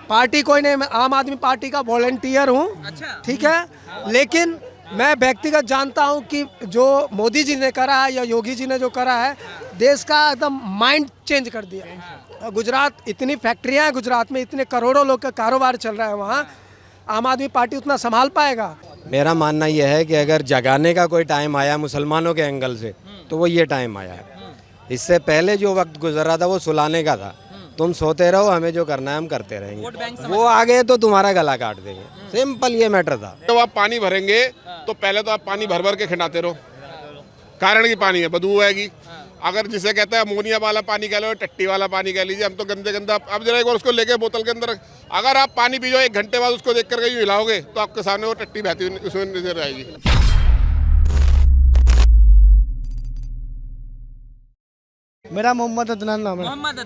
Party कोई नहीं, मैं आम आदमी पार्टी का वॉलंटियर हूँ। अच्छा। ठीक है, लेकिन मैं व्यक्तिगत जानता हूँ कि जो मोदी जी ने करा है या योगी जी ने जो करा है, देश का एकदम माइंड चेंज कर दिया। गुजरात, इतनी फैक्ट्रियाँ हैं गुजरात में, इतने करोड़ों लोग का कारोबार चल रहा है वहाँ, आम आदमी पार्टी उतना संभाल पाएगा? मेरा मानना यह है कि अगर जगाने का कोई टाइम आया मुसलमानों के एंगल से तो वो ये टाइम आया है। इससे पहले जो वक्त गुजरा था वो सुलाने का था। तुम सोते रहो, हमें जो करना है हम करते रहेंगे। वो आ गए तो तुम्हारा गला काट देंगे, सिंपल ये मैटर था। जब आप पानी भरेंगे तो पहले तो आप पानी भर भर के खिंडाते रहो, कारण की पानी है, बदबू आएगी। अगर जिसे कहता है अमोनिया वाला पानी कह लो, टट्टी वाला पानी कह लीजिए, हम तो गंदे गंदा। अब जरा एक बार उसको लेके बोतल के अंदर अगर आप पानी पी जाओ, 1 घंटे बाद उसको देख करके यूँ हिलाओगे तो आपके सामने वो टट्टी बहती हुई उसमें नजर आएगी। मेरा मोहम्मद अदनान नाम है। मोहम्मद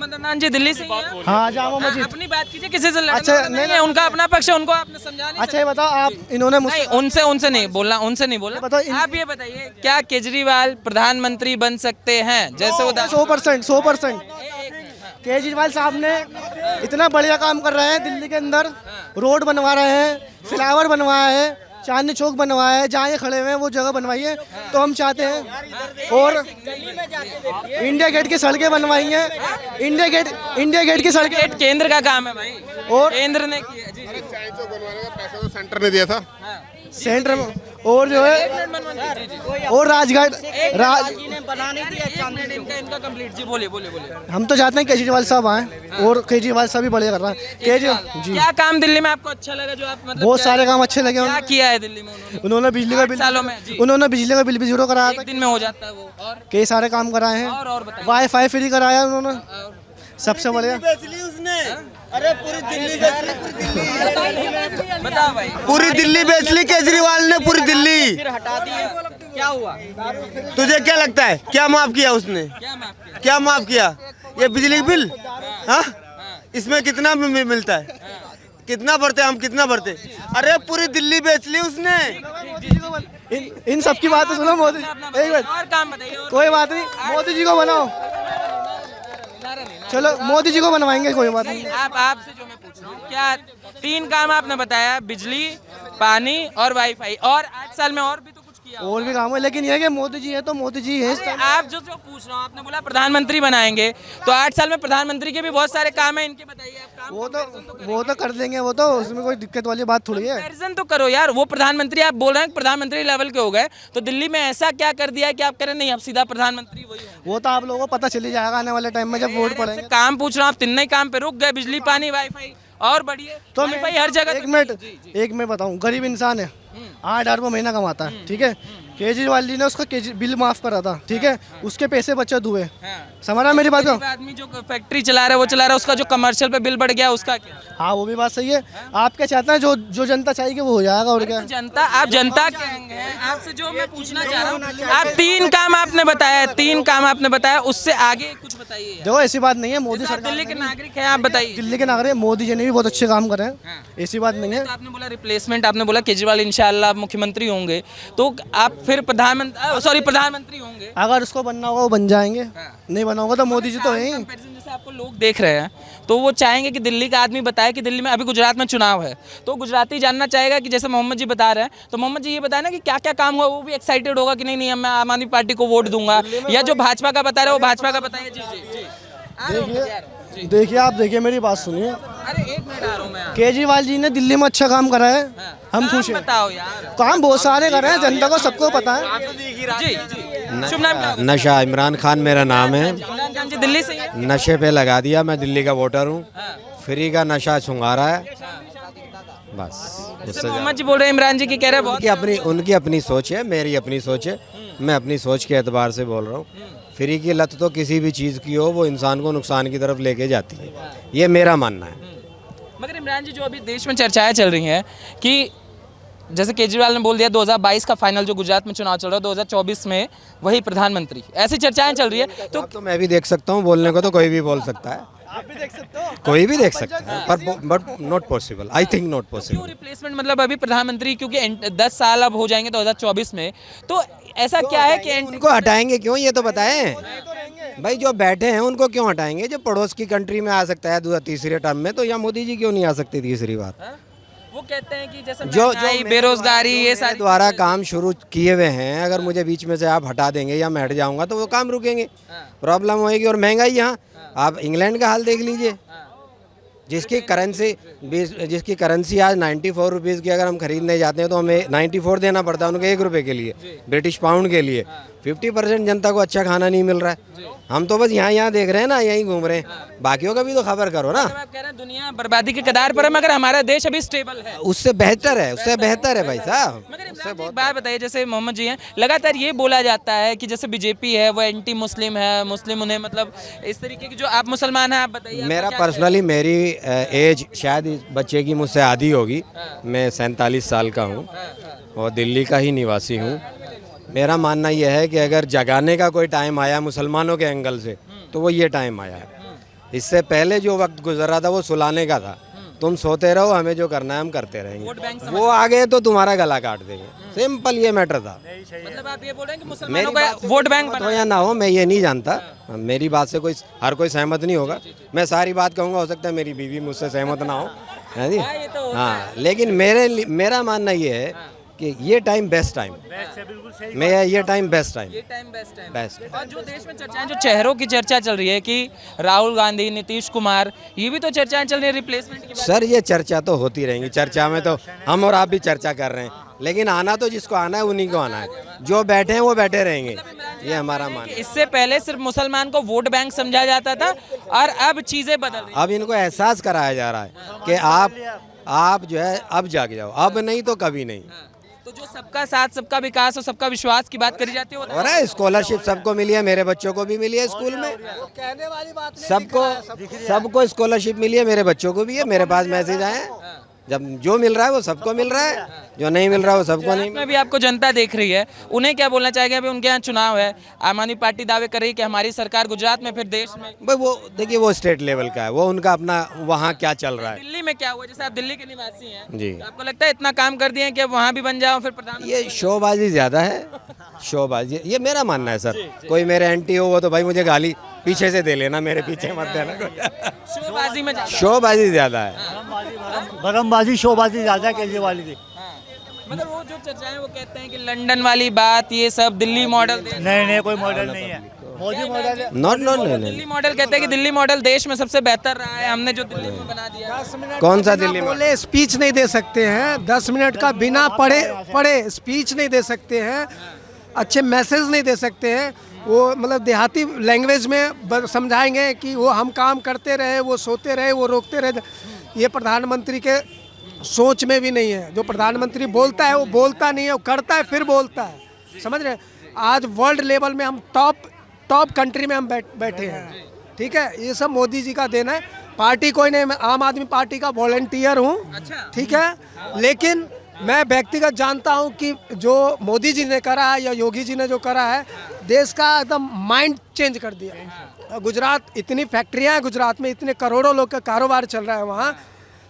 अदनान जी दिल्ली से ही हैं? हाँ, जामा मस्जिद। अपनी बात कीजिए, किसी से लड़ना अच्छा, नहीं है, उनका अपना पक्ष है, उनको आपने समझा नहीं अच्छा ये बताओ, आप इन्होंने नहीं, उनसे नहीं बोलना, उनसे नहीं बोलना। बताओ आप ये बताइए, क्या केजरीवाल प्रधानमंत्री बन सकते हैं? जैसे वो 100% केजरीवाल साहब ने इतना बढ़िया काम कर रहे हैं। दिल्ली के अंदर रोड बनवा रहे हैं, फ्लाईओवर बनवाया है, चांदनी चौक बनवाया है, जहाँ ये खड़े हुए हैं वो जगह बनवाई है। तो हम चाहते हैं, और इंडिया गेट की सड़कें बनवाई हैं। इंडिया गेट की सड़कें केंद्र का काम है भाई, और केंद्र ने किया। जी, जी। चाय चौक बनवाने का पैसा तो सेंटर ने दिया था। सेंटर में, और जो है और राजघाट इनका कंप्लीट। जी बोलिए बोलिए बोलिए। हम तो चाहते हैं केजरीवाल साहब आए, और केजरीवाल साहब भी बढ़िया कर रहा है। केजरीवाल जी, क्या काम दिल्ली में आपको अच्छा लगा, जो आप मतलब बहुत सारे काम अच्छे लगे। क्या किया है दिल्ली में उन्होंने बिजली का 8 सालों में? जी। उन्होंने बिजली का बिल भी जीरो कराया एक दिन में हो जाता है वो, और कई सारे काम कराए हैं। और बताइए। वाईफाई फ्री कराया उन्होंने, सबसे बढ़िया। अरे पूरी दिल्ली बताओ भाई। पूरी दिल्ली बेच ली केजरीवाल ने, पूरी दिल्ली फिर हटा दिए, क्या हुआ? तुझे क्या लगता है क्या माफ किया उसने? क्या माफ किया? क्या माफ किया? ये बिजली बिल, हाँ, इसमें कितना मिलता है? कितना भरते हम, कितना भरते? अरे पूरी दिल्ली बेच ली उसने। इन सब की बातें सुनो मोदी। एक मिनट, और काम बताइए। कोई बात नहीं, मोदी जी को बनाओ, चलो मोदी जी को बनवाएंगे, कोई बात नहीं। आपसे जो मैं पूछ रहा हूँ, क्या 3 काम आपने बताया, बिजली, पानी और वाईफाई, और 8 साल में और भी तो कुछ किया और भी काम है, लेकिन ये है कि मोदी जी है तो मोदी जी है। आप जो पूछ रहा हूँ, आपने बोला प्रधानमंत्री बनाएंगे, तो 8 साल में प्रधानमंत्री के भी बहुत सारे काम है, इनके बताइए आप काम। वो तो कर देंगे, वो तो उसमें कोई दिक्कत वाली बात थोड़ी है। कंपैरिजन तो करो यार, वो प्रधानमंत्री आप बोल रहे हैं प्रधानमंत्री लेवल के हो गए, तो दिल्ली में ऐसा क्या कर दिया है कि आप कह रहे नहीं अब सीधा प्रधानमंत्री वही है? वो तो आप लोगों को पता चली जाएगा आने वाले टाइम में जब वोट पड़ेंगे। काम पूछ रहा हूँ, आप 3 काम पे रुक गए, बिजली, पानी, वाईफाई, और बढ़िए तो वाईफाई हर जगह। एक मिनट, एक मैं बताऊं, गरीब इंसान है, 8,000 रुपये महीना कमाता है, ठीक है। केजरीवाल जी ने उसका बिल माफ करा था, ठीक है, उसके पैसे बचत हुए। समझ रहा मेरी बात को? आदमी जो फैक्ट्री चला रहा है वो चला रहा है, उसका जो कमर्शियल पे बिल बढ़ गया उसका क्या? हाँ, वो भी बात सही है। आप क्या चाहते हैं, जो जनता चाहेगी वो हो जाएगा, और क्या। जनता, आप जनता के हैं, आपसे जो मैं पूछना चाह रहा हूँ, आप 3 काम आपने बताया, 3 काम आपने बताया, उससे आगे कुछ बताइए। देखो ऐसी बात नहीं है, मोदी आप सरकार दिल्ली के नागरिक हैं, आप बताइए। दिल्ली के नागरिक, मोदी जी ने भी बहुत अच्छे काम करे हैं, ऐसी बात नहीं है। तो आपने बोला रिप्लेसमेंट, आपने बोला केजरीवाल इंशाल्लाह मुख्यमंत्री होंगे, तो आप फिर प्रधानमंत्री होंगे। अगर उसको बनना होगा वो बन जाएंगे, नहीं बना होगा तो मोदी जी तो है ही। कंपैरिजन जैसे आपको लोग देख रहे हैं, तो वो चाहेंगे कि दिल्ली का आदमी बताए कि दिल्ली में अभी गुजरात में चुनाव है, तो गुजराती जानना चाहेगा कि जैसे मोहम्मद जी बता रहे हैं, तो मोहम्मद जी ये बताए ना कि क्या क्या काम हुआ, वो भी एक्साइटेड होगा कि नहीं नहीं मैं आम आदमी पार्टी को वोट दूंगा, या जो भाजपा का बता रहे हो भाजपा का बताइए। जी जी जी, देखिए आप देखिए मेरी बात सुनिए। अरे 1 मिनट आ रहा हूं मैं। केजरीवाल जी ने दिल्ली में अच्छा काम करा है, हम खुश हैं। बताओ यार, काम बहुत सारे करे हैं, जनता को सबको पता है। जी जी। शुभ नाम क्या होगा? नशा, इमरान खान मेरा नाम है। इमरान खान जी दिल्ली से ही हैं? नशे पे लगा दिया, मैं दिल्ली का वोटर हूँ। फ्री का नशा छुंगा रहा है, बस उससे मोहम्मद जी बोल रहे हैं इमरान जी की, कह रहे हैं उनकी अपनी सोच है, मेरी अपनी सोच है, मैं अपनी सोच के एतबार से बोल रहा हूँ। फ्री की लत तो किसी भी चीज़ की हो, वो इंसान को नुकसान की तरफ लेके जाती है, ये मेरा मानना है। मगर इमरान जी, जो अभी देश में चर्चाएं चल रही हैं कि जैसे केजरीवाल ने बोल दिया 2022 का फाइनल जो गुजरात में चुनाव चल रहा है, 2024 में वही प्रधानमंत्री, ऐसी चर्चाएं चल रही है। तो मैं भी देख सकता हूँ, बोलने को तो कोई भी बोल सकता है, आप भी देख सकते हो, कोई भी देख सकता है, पर but not possible, I think not क्यों पॉसिबल। रिप्लेसमेंट, मतलब अभी प्रधानमंत्री क्योंकि 10 साल अब हो जाएंगे 2024 में, तो ऐसा क्या है कि उनको हटाएंगे क्यों, ये तो बताएं। भाई जो बैठे हैं उनको क्यों हटाएंगे? जो पड़ोस की कंट्री में आ सकता है दूसरा तीसरे टर्म में, तो यहाँ मोदी जी क्यों नहीं आ सकते? तीसरी बात, वो कहते हैं कि जैसे जो महंगाई, बेरोजगारी, ये मेरे सारी द्वारा काम शुरू किए हुए हैं, अगर मुझे बीच में से आप हटा देंगे या मैं हट जाऊंगा तो वो काम रुकेंगे, प्रॉब्लम होएगी। और महंगाई यहाँ, आप इंग्लैंड का हाल देख लीजिए, जिसकी करेंसी आज 94 रुपीज़ की अगर हम खरीदने जाते हैं तो हमें 94 देना पड़ता है उनके 1 रुपये के लिए, ब्रिटिश पाउंड के लिए। 50% जनता को अच्छा खाना नहीं मिल रहा है। हम तो बस यहाँ देख रहे हैं ना, यहीं घूम रहे हैं, बाकियों का भी तो खबर करो ना। आप कह रहे हैं दुनिया बर्बादी के कगार पर है, मगर हमारा देश अभी स्टेबल है। उससे बेहतर है, उससे बेहतर है भाई साहब। मगर इमरान जी, एक बात बताइए, जैसे मोहम्मद जी हैं, लगातार ये बोला जाता है कि जैसे बीजेपी है वो एंटी मुस्लिम है, मुस्लिम उन्हें मतलब इस तरीके की, जो आप मुसलमान हैं, आप बताइए। मेरा पर्सनली, मेरी एज शायद इस बच्चे की मुझसे आधी होगी। मैं 47 साल का हूँ और दिल्ली का ही निवासी हूँ। मेरा मानना यह है कि अगर जगाने का कोई टाइम आया मुसलमानों के एंगल से, तो वो ये टाइम आया है। इससे पहले जो वक्त गुजरा था वो सुलाने का था। तुम सोते रहो, हमें जो करना है हम करते रहेंगे। वो आ गए तो तुम्हारा गला काट देंगे, सिंपल ये मैटर था। मतलब आप ये बोल रहे हैं कि मुसलमानों का वोट बैंक हो या ना हो, मैं ये नहीं जानता। मेरी बात से हर कोई सहमत नहीं होगा। मैं सारी बात कहूँगा, हो सकता है मेरी बीवी मुझसे सहमत ना हो, है जी। हाँ, लेकिन मेरा मानना ये है कि ये टाइम बेस्ट टाइम, ये टाइम बेस्ट टाइम, बेस्ट। और जो देश में चर्चाएं, जो चेहरों की चर्चा चल रही है कि राहुल गांधी, नीतीश कुमार, ये भी तो चर्चाएं चल रही है रिप्लेसमेंट की। सर ये चर्चा तो होती रहेंगी, चर्चा में तो हम और आप भी चर्चा कर रहे हैं, लेकिन आना तो जिसको आना है उन्हीं को आना है। जो बैठे हैं वो बैठे रहेंगे, ये हमारा मानना है। इससे पहले सिर्फ मुसलमान को वोट बैंक समझा जाता था और अब चीजें बदल रही हैं। अब इनको एहसास कराया जा रहा है कि आप जो है अब जाग जाओ, अब नहीं तो कभी नहीं। तो जो सबका साथ, सबका विकास और सबका विश्वास की बात करी जाती है, और स्कॉलरशिप सबको मिली है, मेरे बच्चों को भी मिली है स्कूल में, कहने वाली बात नहीं, सबको स्कॉलरशिप मिली है, मेरे बच्चों को भी है। मेरे पास मैसेज आए हैं, जब जो मिल रहा है वो सबको मिल रहा है, जो नहीं मिल रहा है वो सबको नहीं। में भी आपको जनता देख रही है, उन्हें क्या बोलना चाहेंगे? अभी उनके यहाँ चुनाव है, आम आदमी पार्टी दावे कर रही है कि हमारी सरकार गुजरात में, फिर देश में। भाई वो देखिए, वो स्टेट लेवल का है, वो उनका अपना वहाँ क्या चल रहा है। दिल्ली में क्या हुआ? जैसे आप दिल्ली के निवासी हैं जी, तो आपको लगता है इतना काम कर दिए हैं कि अब वहाँ भी बन जाओ फिर प्रधानमंत्री? ये शोबाजी ज़्यादा है, शोबाजी, ये मेरा मानना है सर। कोई मेरे एंटी हो तो भाई मुझे गाली पीछे से दे लेना, मेरे पीछे मत देना। शोबाजी में शोबाजी ज़्यादा है, भरमबाजी शोबाजी ज़्यादा केजरीवाल की। मतलब वो जो चर्चाएं, वो कहते हैं कि लंदन वाली बात, ये सब दिल्ली मॉडल। नहीं, कोई मॉडल नहीं है, मोदी मॉडल है। नॉट दिल्ली मॉडल कहते हैं कि दिल्ली मॉडल देश में सबसे बेहतर रहा है, हमने जो दिल्ली में बना दिया। कौन सा दिल्ली में? बोले स्पीच नहीं दे सकते हैं, 10 मिनट का बिना पढ़े स्पीच नहीं दे सकते हैं, अच्छे मैसेज नहीं दे सकते हैं। वो मतलब देहाती लैंग्वेज में समझाएंगे कि वो हम काम करते रहे, वो सोते रहे, वो रोकते रहे। ये प्रधानमंत्री के सोच में भी नहीं है। जो प्रधानमंत्री बोलता है वो बोलता नहीं है, वो करता है फिर बोलता है, समझ रहे हैं। आज वर्ल्ड लेवल में हम टॉप कंट्री में हम बैठे हैं, ठीक है। ये सब मोदी जी का देना है। पार्टी कोई नहीं, मैं आम आदमी पार्टी का वॉलंटियर हूँ, ठीक है। लेकिन मैं व्यक्तिगत जानता हूँ कि जो मोदी जी ने करा है या योगी जी ने जो करा है, देश का एकदम माइंड चेंज कर दिया। गुजरात, इतनी फैक्ट्रियाँ हैं गुजरात में, इतने करोड़ों लोग का कारोबार चल रहा है वहाँ।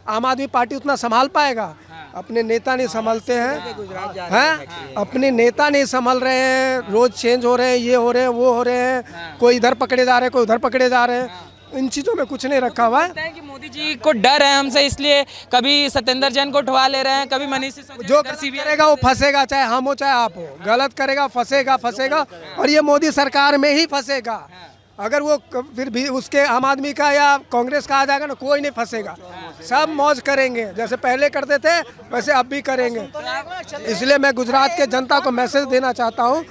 आम आदमी पार्टी उतना संभाल पाएगा? अपने नेता नहीं संभालते हैं, अपने नेता नहीं संभाल रहे हैं, रोज चेंज हो रहे हैं, ये हो रहे हैं, वो हो रहे हैं, कोई इधर पकड़े जा रहे हैं, कोई उधर पकड़े जा रहे हैं। इन चीज़ों में कुछ नहीं रखा हुआ है। कि मोदी जी को डर है हमसे, इसलिए कभी सत्येंद्र जैन को उठवा ले रहे हैं, कभी मनीष सिसोदिया। जो करेगा वो फंसेगा, चाहे हम हो चाहे आप हो। गलत करेगा फंसेगा, और ये मोदी सरकार में ही फंसेगा। अगर वो फिर भी उसके आम आदमी का या कांग्रेस का आ जाएगा ना, कोई नहीं फंसेगा, सब मौज करेंगे, जैसे पहले करते थे वैसे अब भी करेंगे। इसलिए मैं गुजरात के जनता को मैसेज देना चाहता हूँ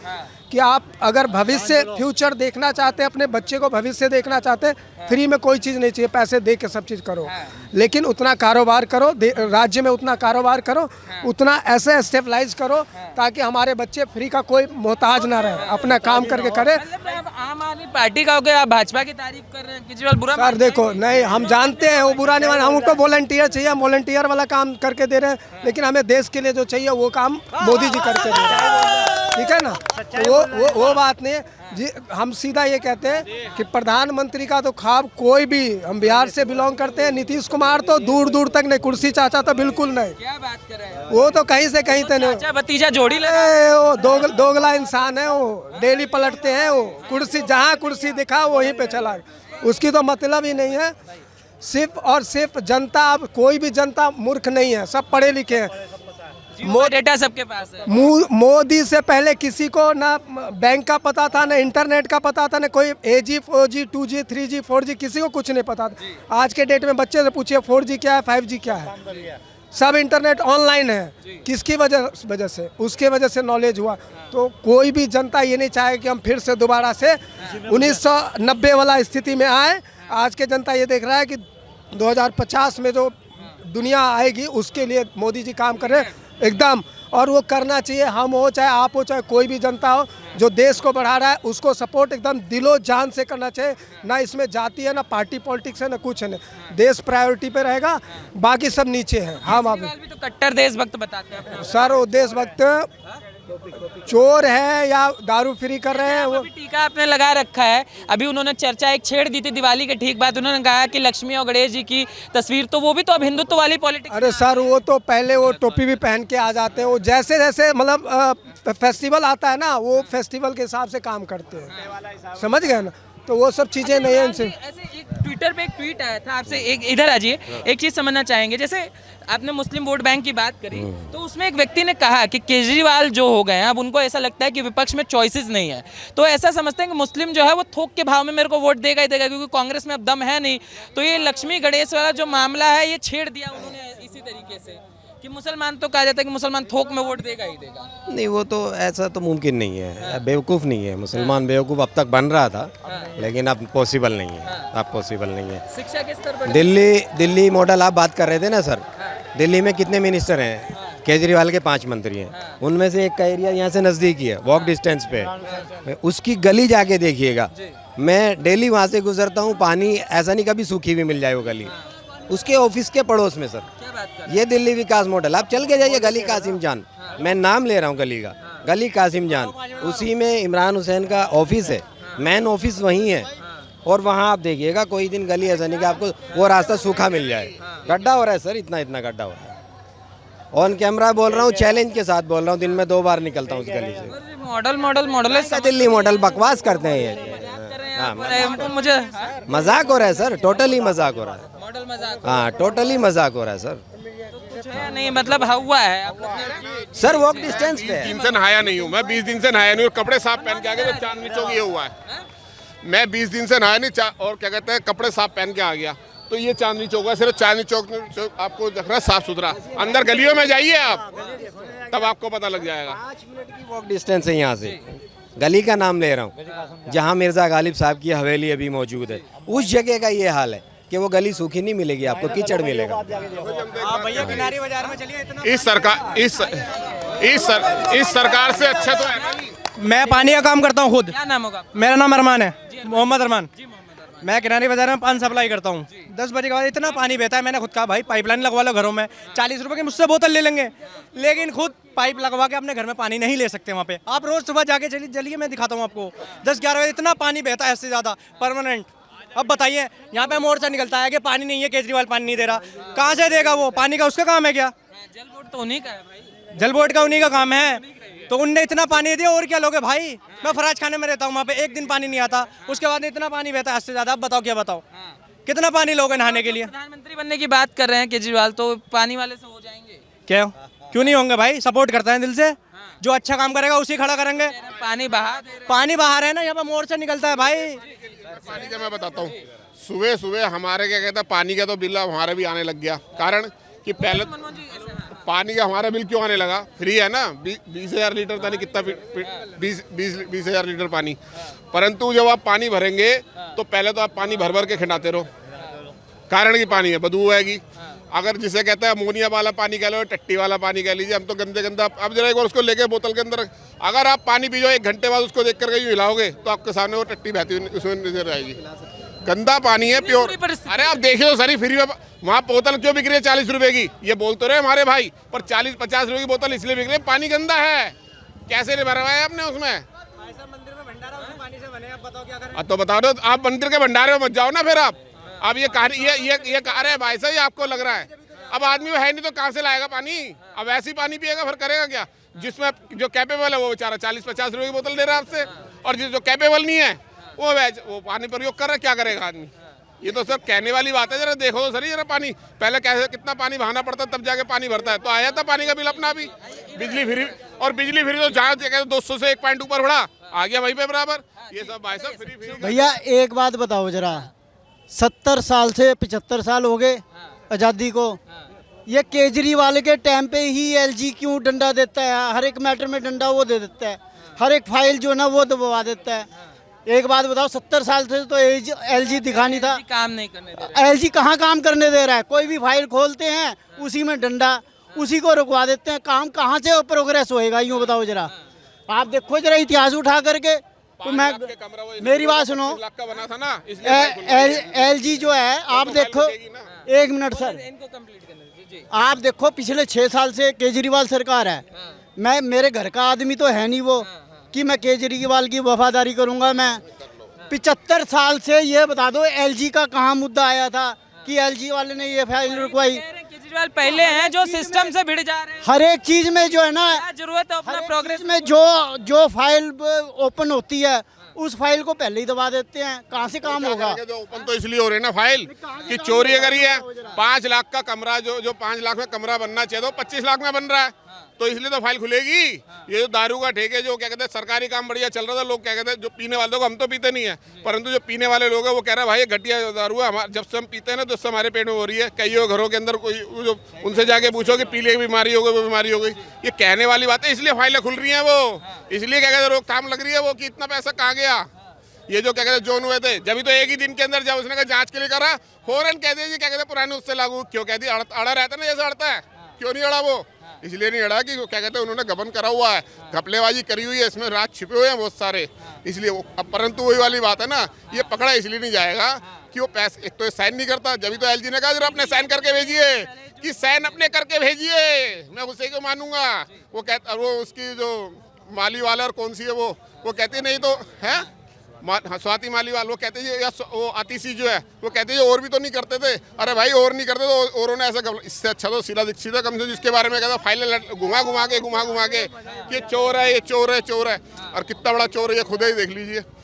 कि आप अगर भविष्य, फ्यूचर देखना चाहते हैं, अपने बच्चे को भविष्य देखना चाहते हैं, फ्री में कोई चीज़ नहीं चाहिए, पैसे दे के सब चीज़ करो, लेकिन उतना कारोबार करो, राज्य में उतना कारोबार करो, उतना ऐसे स्टेबलाइज करो ताकि हमारे बच्चे फ्री का कोई मोहताज ना रहे, अपना काम करके करे। आम आदमी पार्टी का हो गया, आप भाजपा की तारीफ कर रहे हैं, केजरीवाल बुरा? सर देखो, नहीं, हम जानते हैं वो बुरा नहीं, हम उनको वॉलंटियर चाहिए, हम वॉलंटियर वाला काम करके दे रहे हैं, लेकिन हमें देश के लिए जो चाहिए वो काम मोदी जी करके दे रहे हैं। ठीक है ना, तो वो बात नहीं है जी। हम सीधा ये कहते हैं कि प्रधानमंत्री का तो ख्वाब कोई भी, हम बिहार से बिलोंग करते हैं, नीतीश कुमार तो दूर दूर तक नहीं, कुर्सी चाचा तो बिल्कुल नहीं, क्या बात कर रहे हैं, वो तो कहीं से कहीं तक नहीं। चाचा भतीजा जोड़ी लगा। वो दोगला इंसान है, वो डेली पलटते हैं, वो कुर्सी जहाँ कुर्सी दिखा वहीं पे चला, उसकी तो मतलब ही नहीं है। सिर्फ और सिर्फ जनता, अब कोई भी जनता मूर्ख नहीं है, सब पढ़े लिखे हैं। डेटा सबके पास है। मोदी से पहले किसी को ना बैंक का पता था, ना इंटरनेट का पता था, ना कोई 8G 4G 2G 3G 4G, किसी को कुछ नहीं पता था। आज के डेट में बच्चे से पूछिए 4G क्या है, 5G क्या है, सब इंटरनेट ऑनलाइन है। किसकी वजह से, उसके वजह से नॉलेज हुआ। तो कोई भी जनता ये नहीं चाहे कि हम फिर से दोबारा से 1990 वाला स्थिति में आए। आज के जनता ये देख रहा है कि 2050 में जो दुनिया आएगी उसके लिए मोदी जी काम कर रहे हैं एकदम, और वो करना चाहिए। हम हो चाहे आप हो चाहे कोई भी जनता हो जो देश को बढ़ा रहा है, उसको सपोर्ट एकदम दिलो जान से करना चाहिए। ना इसमें जाति है, ना पार्टी पॉलिटिक्स है, ना कुछ है, नहीं। देश प्रायोरिटी पे रहेगा, बाकी सब नीचे है। हम आप केजरीवाल भी तो कट्टर देशभक्त बताते हैं। सर वो देशभक्त चोर है या दारू फ्री कर रहे हैं वो। अभी टीका आपने लगा रखा है, अभी उन्होंने चर्चा एक छेड़ दी थी दिवाली के ठीक बाद, उन्होंने कहा कि लक्ष्मी और गणेश जी की तस्वीर, तो वो भी तो अब हिंदुत्व वाली पॉलिटिक्स। अरे सर वो तो पहले वो टोपी भी पहन के आ जाते हैं, वो जैसे जैसे मतलब फेस्टिवल आता है ना, वो फेस्टिवल के हिसाब से काम करते हैं, समझ गए ना। तो वो सब चीज़ें नहीं है इनसे। ऐसे एक ट्विटर पे एक ट्वीट आया था आपसे, एक इधर आ जाइए, एक चीज़ समझना चाहेंगे। जैसे आपने मुस्लिम वोट बैंक की बात करी, तो उसमें एक व्यक्ति ने कहा कि केजरीवाल जो हो गए हैं, अब उनको ऐसा लगता है कि विपक्ष में चॉइसेस नहीं है, तो ऐसा समझते हैं कि मुस्लिम जो है वो थोक के भाव में मेरे को वोट देगा ही देगा, क्योंकि कांग्रेस में अब दम है नहीं। तो ये लक्ष्मी गणेश वाला जो मामला है, ये छेड़ दिया उन्होंने इसी तरीके से कि मुसलमान, तो कहा जाता है कि मुसलमान थोक में वोट देगा ही देगा। नहीं, वो तो ऐसा तो मुमकिन नहीं है, बेवकूफ़ नहीं है मुसलमान, बेवकूफ़ अब तक बन रहा था, लेकिन अब पॉसिबल नहीं है, अब पॉसिबल नहीं है। शिक्षा के स्तर पर दिल्ली मॉडल आप बात कर रहे थे ना सर, दिल्ली में कितने मिनिस्टर हैं? केजरीवाल के 5 मंत्री हैं, उनमें से एक का एरिया यहाँ से नज़दीक ही है, वॉक डिस्टेंस पे है। उसकी गली जाके देखिएगा, मैं डेली वहाँ से गुजरता हूँ, पानी ऐसा नहीं कभी सूखी भी मिल जाए वो गली, उसके ऑफिस के पड़ोस में सर। ये दिल्ली विकास मॉडल, आप चल के जाइए गली कासिम जान, मैं नाम ले रहा हूँ गली का, गली कासिम जान, उसी में इमरान हुसैन का ऑफिस है, मेन ऑफिस वहीं है। और वहाँ आप देखिएगा कोई दिन गली ऐसा नहीं कि आपको वो रास्ता सूखा मिल जाए, गड्ढा हो रहा है सर, इतना गड्ढा हो रहा है। ऑन कैमरा बोल रहा हूँ, चैलेंज के साथ बोल रहा हूँ, दिन में 2 बार निकलता हूँ उस गली से। मॉडल है दिल्ली मॉडल बकुवास करते हैं ये, तो मुझे मजाक हो रहा है सर, टोटली मजाक हो रहा है, मॉडल मजाक, हाँ टोटली मजाक हो रहा है सर। कुछ है नहीं, मतलब हुआ है सर वॉक डिस्टेंस पे 20 दिन से नहाया नहीं हूँ मैं, 20 दिन से नहाया नहीं हूँ, कपड़े साफ पहन के आ गया, तो चांदनी चौक ये हुआ है। मैं 20 दिन से नहाया नहीं, और क्या कहते हैं, कपड़े साफ पहन के आ गया, तो ये चांदनी चौक है। सिर्फ चांदनी चौक आपको दिख रहा है साफ सुथरा, अंदर गलियों में जाइए आप, तब आपको पता लग जाएगा। 5 मिनट की वॉक डिस्टेंस है यहाँ से, गली का नाम ले रहा हूँ, जहाँ मिर्ज़ा गालिब साहब की हवेली अभी मौजूद है, उस जगह का ये हाल है कि वो गली सूखी नहीं मिलेगी, आपको कीचड़ मिलेगा। भैया किनारी बाजार में चलिए, इस सरकार से अच्छा तो है नहीं। मैं पानी का काम करता हूँ खुद। क्या नाम होगा? मेरा नाम अरमान है, मोहम्मद अरमान। मैं किनारी बाजार में पानी सप्लाई करता हूँ। 10 बजे के बाद इतना पानी बहता है, मैंने खुद कहा भाई पाइपलाइन लगवा लो घरों में, 40 रुपए की मुझसे बोतल ले लेंगे, लेकिन खुद पाइप लगवा के अपने घर में पानी नहीं ले सकते वहाँ पे। आप रोज सुबह जाके चलिए, मैं दिखाता हूँ आपको, 10-11 बजे इतना पानी बहता है, इससे ज़्यादा परमानेंट। अब बताइए, यहाँ पे मोर्चा निकलता है कि पानी नहीं है, केजरीवाल पानी नहीं दे रहा, कहाँ से देगा वो? पानी का उसका काम है क्या? जल बोर्ड तो उन्हीं का है भाई, जल बोर्ड का उन्हीं का काम है, तो उनने इतना पानी दिया, और क्या लोगे भाई? मैं फराज खाने में रहता हूँ, वहाँ पे एक दिन पानी नहीं आता, उसके बाद इतना पानी बहता है, इससे ज़्यादा। अब बताओ क्या बताओ, कितना पानी लोगे नहाने के लिए? प्रधानमंत्री बनने की बात कर रहे हैं केजरीवाल, तो पानी वाले से हो जाएंगे क्या? क्यों नहीं होंगे भाई? सपोर्ट करते हैं दिल से, जो अच्छा काम करेगा उसी खड़ा करेंगे। पानी बहा दे रहे हैं। पानी बाहर है ना, यहाँ पे मोर्चा निकलता है भाई। पानी का मैं बताता हूँ, सुबह सुबह हमारे क्या कहता है, पानी का तो बिल हमारे भी आने लग गया, कारण कि पहले पानी का हमारा बिल क्यों आने लगा? फ्री है ना, 20,000 लीटर, था नहीं कितना, 20,000 लीटर पानी, परंतु जब आप पानी भरेंगे तो पहले तो आप पानी भर भर के खिंडाते रहो, कारण की पानी है, बदबू आएगी। अगर जिसे कहता है अमोनिया वाला पानी कह लो, टट्टी वाला पानी कह लीजिए, हम तो गंदा, अब जरा एक बार उसको लेके बोतल के अंदर अगर आप पानी पी जाओ, 1 घंटे बाद उसको देख करके हिलाओगे तो आपके सामने वो टट्टी बहती हुई उसमें नजर आएगी। गंदा पानी है, प्योर। अरे आप देखिए तो सारी फ्री में वहाँ बोतल क्यों बिक रही है 40 रुपए की? ये बोलते रहे हमारे भाई, पर 40-50 रुपए की बोतल इसलिए बिक रही है, पानी गंदा है। कैसे नहीं भरवाया आपने उसमें? मंदिर में भंडारा उसी पानी से बने, आप बताओ क्या करें। तो बता दो, आप मंदिर के भंडारे में मत जाओ ना फिर आप। अब ये कहानी ये कह रहे हैं भाई साहब, आपको लग रहा है अब आदमी है नहीं तो कहाँ से लाएगा पानी? अब ऐसी पानी पिएगा फिर करेगा क्या? जिसमें जो कैपेबल है वो बेचारा 40-50 रुपए की बोतल दे रहा है आपसे, और जो कैपेबल नहीं है वो पानी प्रयोग कर रहा है, क्या करेगा आदमी? ये तो सब कहने वाली बात है। जरा देखो तो सही, जरा पानी पहले कैसे कितना पानी बहाना पड़ता है तब जाके पानी भरता है। तो आया था पानी का बिल अपना भी, बिजली फ्री, और बिजली फ्री तो जहाँ 200 से 1 पॉइंट ऊपर बढ़ा आ गया वहीं पे बराबर। ये सब भाई साहब फ्री भैया एक बात बताओ जरा, 70 साल से 75 साल हो गए आज़ादी को, ये केजरीवाल के टाइम पे ही एलजी क्यों डंडा देता है? हर एक मैटर में डंडा वो दे देता है, हर एक फाइल जो है ना वो दबवा देता है। एक बात बताओ, 70 साल से तो एलजी दिखा नहीं था, काम नहीं करने दे रहा एलजी कहाँ काम करने दे रहा है? कोई भी फाइल खोलते हैं उसी में डंडा, उसी को रुकवा देते हैं। काम कहाँ से प्रोग्रेस होएगा यूँ बताओ जरा। आप देखो जरा इतिहास उठा करके। तो मैं मेरी बात सुनो, लाख का बना था ना, इसलिए एलजी जो है आप देखो, 1 मिनट सर, इनको कंप्लीट करने दीजिए। आप देखो पिछले 6 साल से केजरीवाल सरकार है। मैं मेरे घर का आदमी तो है नहीं वो कि मैं केजरीवाल की वफादारी करूंगा। मैं 75 साल से ये बता दो एलजी का कहाँ मुद्दा आया था कि एलजी वाले ने ये फाइल रुकवाई? केजरीवाल पहले हैं जो सिस्टम से भिड़ जा रहे हैं। हर एक चीज में जो है ना, क्या जरूरत है अपना हर एक प्रोग्रेस चीज में जो फाइल ओपन होती है उस फाइल को पहले ही दबा देते हैं। कहाँ से काम होगा? जो ओपन तो इसलिए हो रही है ना फाइल कि चोरी करी है। 5 लाख का कमरा जो 5 लाख में कमरा बनना चाहिए तो 25 लाख में बन रहा है, तो इसलिए तो फाइल खुलेगी। ये जो दारू का ठेके जो क्या कहते हैं सरकारी काम बढ़िया चल रहा था, लोग क्या कहते हैं जो पीने वाले को, हम तो पीते नहीं है, परंतु जो पीने वाले लोग हैं वो कह रहे हैं भाई ये घटिया दारू है, जब से हम पीते हैं ना तो उससे हमारे पेट में हो रही है। कई घरों के अंदर कोई जो उनसे जाके पूछो कि पीले की बीमारी हो गई, वो बीमारी हो गई। ये कहने वाली बात है, इसलिए फाइलें खुल रही हैं वो, इसलिए क्या कहते हैं रोकथाम लग रही है वो कि इतना पैसा कहाँ गया। ये जो क्या कहते हैं जोन हुए थे जब तो एक ही दिन के अंदर जब उसने कहा जांच के लिए करा, फौरन कह दिया जी क्या कहते हैं पुराने उससे लागू क्यों कह दिया। अड़ा रहता है ना जैसे अड़ता है, क्यों नहीं अड़ा वो? इसलिए नहीं अड़ा कि क्या कहते हैं उन्होंने गबन करा हुआ है, घपलेबाजी करी हुई है, इसमें राज छिपे हुए हैं बहुत सारे, इसलिए वो। अब परंतु वही वाली बात है ना, ये पकड़ा इसलिए नहीं जाएगा कि वो पैसे, एक तो साइन नहीं करता, जब तो एलजी ने कहा जरा अपने साइन करके भेजिए, कि साइन अपने करके भेजिए, मैं उसे क्यों मानूंगा। वो कहता, वो उसकी जो माली वाला और कौन सी है वो कहती नहीं तो है स्वाति मालीवाल, वो कहते हैं या वो आतिशी जो है वो कहते हैं और भी तो नहीं करते थे। अरे भाई और नहीं करते तो औरों ने ऐसा, इससे अच्छा तो सीधा कम से जिसके बारे में कहता फाइलें घुमा घुमा के ये चोर है, ये चोर है, चोर है, और कितना बड़ा चोर है ये खुद ही देख लीजिए।